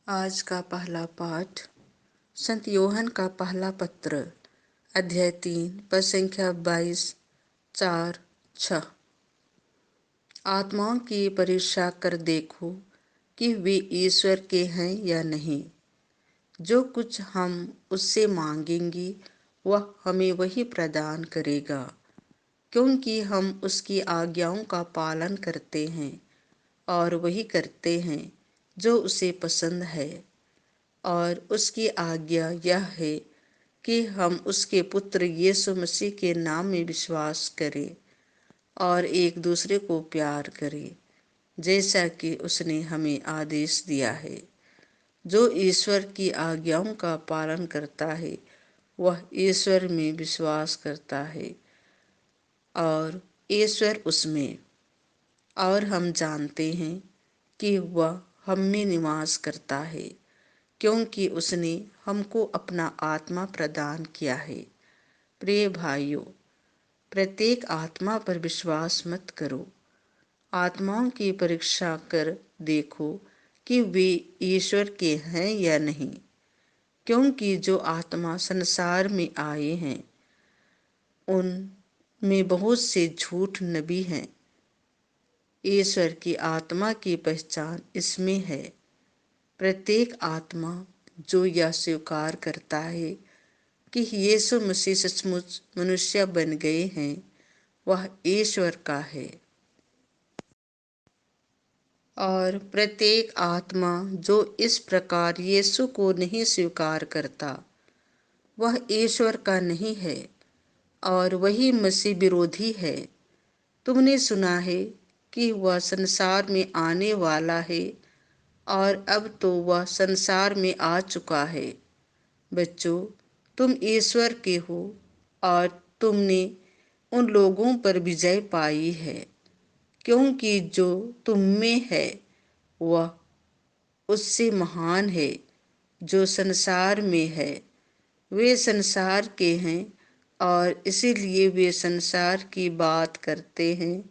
आज का पहला पाठ संत योहन का पहला पत्र अध्याय 3 पद संख्या 22, 4, 6। आत्माओं की परीक्षा कर देखो कि वे ईश्वर के हैं या नहीं। जो कुछ हम उससे मांगेंगे वह हमें वही प्रदान करेगा, क्योंकि हम उसकी आज्ञाओं का पालन करते हैं और वही करते हैं जो उसे पसंद है। और उसकी आज्ञा यह है कि हम उसके पुत्र यीशु मसीह के नाम में विश्वास करें और एक दूसरे को प्यार करें, जैसा कि उसने हमें आदेश दिया है। जो ईश्वर की आज्ञाओं का पालन करता है वह ईश्वर में विश्वास करता है और ईश्वर उसमें। और हम जानते हैं कि वह हम में निवास करता है, क्योंकि उसने हमको अपना आत्मा प्रदान किया है। प्रिय भाइयों, प्रत्येक आत्मा पर विश्वास मत करो। आत्माओं की परीक्षा कर देखो कि वे ईश्वर के हैं या नहीं, क्योंकि जो आत्मा संसार में आए हैं उनमें बहुत से झूठ नबी हैं। ईश्वर की आत्मा की पहचान इसमें है। प्रत्येक आत्मा जो यह स्वीकार करता है कि यीशु मसीह सचमुच मनुष्य बन गए हैं वह ईश्वर का है। और प्रत्येक आत्मा जो इस प्रकार यीशु को नहीं स्वीकार करता वह ईश्वर का नहीं है और वही मसीह विरोधी है। तुमने सुना है कि वह संसार में आने वाला है और अब तो वह संसार में आ चुका है। बच्चों, तुम ईश्वर के हो और तुमने उन लोगों पर विजय पाई है, क्योंकि जो तुम में है वह उससे महान है जो संसार में है। वे संसार के हैं और इसीलिए वे संसार की बात करते हैं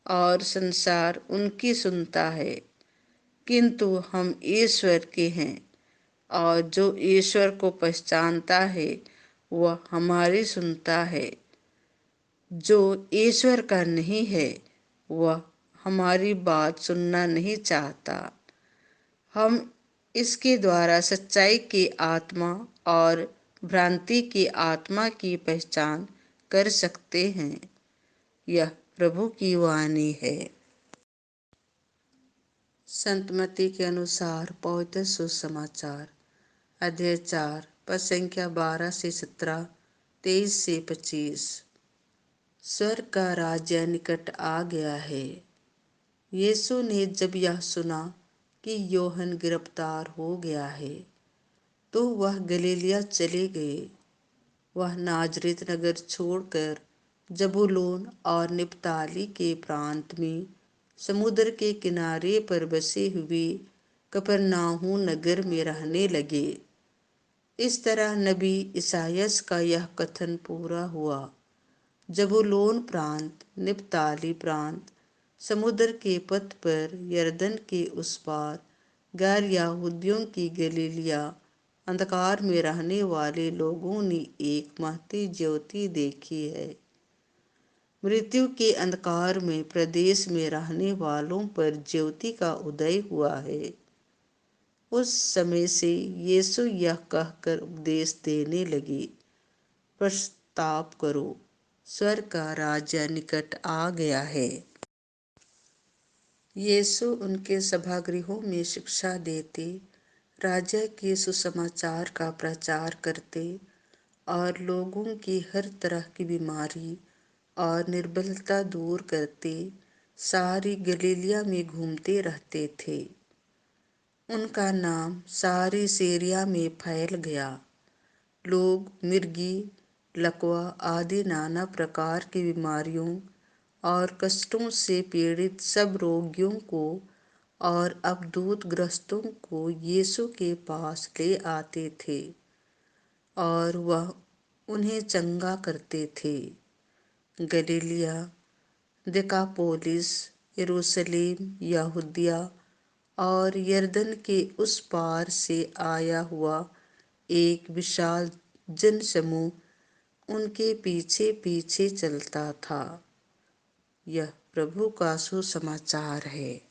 और संसार उनकी सुनता है। किंतु हम ईश्वर के हैं और जो ईश्वर को पहचानता है वह हमारी सुनता है। जो ईश्वर का नहीं है वह हमारी बात सुनना नहीं चाहता। हम इसके द्वारा सच्चाई की आत्मा और भ्रांति की आत्मा की पहचान कर सकते हैं। यह प्रभु की वाणी है। संत मत्ती के अनुसार पवित्र सुसमाचार अध्याय 4 पद संख्या 12 से 17, 23 से 25। स्वर्ग का राज्य निकट आ गया है। यीशु ने जब यह सुना कि योहन गिरफ्तार हो गया है तो वह गलीलिया चले गए। वह नाजरेत नगर छोड़कर जबूलून और निप्ताली के प्रांत में समुद्र के किनारे पर बसे हुए कफरनाहूम नगर में रहने लगे। इस तरह नबी इसायास का यह कथन पूरा हुआ। जबूलून प्रांत, निप्ताली प्रांत, समुद्र के पथ पर यरदन के उस पार गैर यहूदियों की गलीलिया, अंधकार में रहने वाले लोगों ने एक महती ज्योति देखी है। मृत्यु के अंधकार में प्रदेश में रहने वालों पर ज्योति का उदय हुआ है। उस समय से यीशु यह कहकर उपदेश देने लगे, पश्चाताप करो, स्वर्ग का राज्य निकट आ गया है। यीशु उनके सभागृहों में शिक्षा देते, राज्य के सुसमाचार का प्रचार करते और लोगों की हर तरह की बीमारी और निर्बलता दूर करते सारी गलीलिया में घूमते रहते थे। उनका नाम सारी सीरिया में फैल गया। लोग मिर्गी, लकवा आदि नाना प्रकार की बीमारियों और कष्टों से पीड़ित सब रोगियों को और अवधूत ग्रस्तों को यीशु के पास ले आते थे और वह उन्हें चंगा करते थे। गलीलिया, दिकापोलिस, यरूशलेम, यहूदिया और यरदन के उस पार से आया हुआ एक विशाल जनसमूह उनके पीछे पीछे चलता था। यह प्रभु का सुसमाचार है।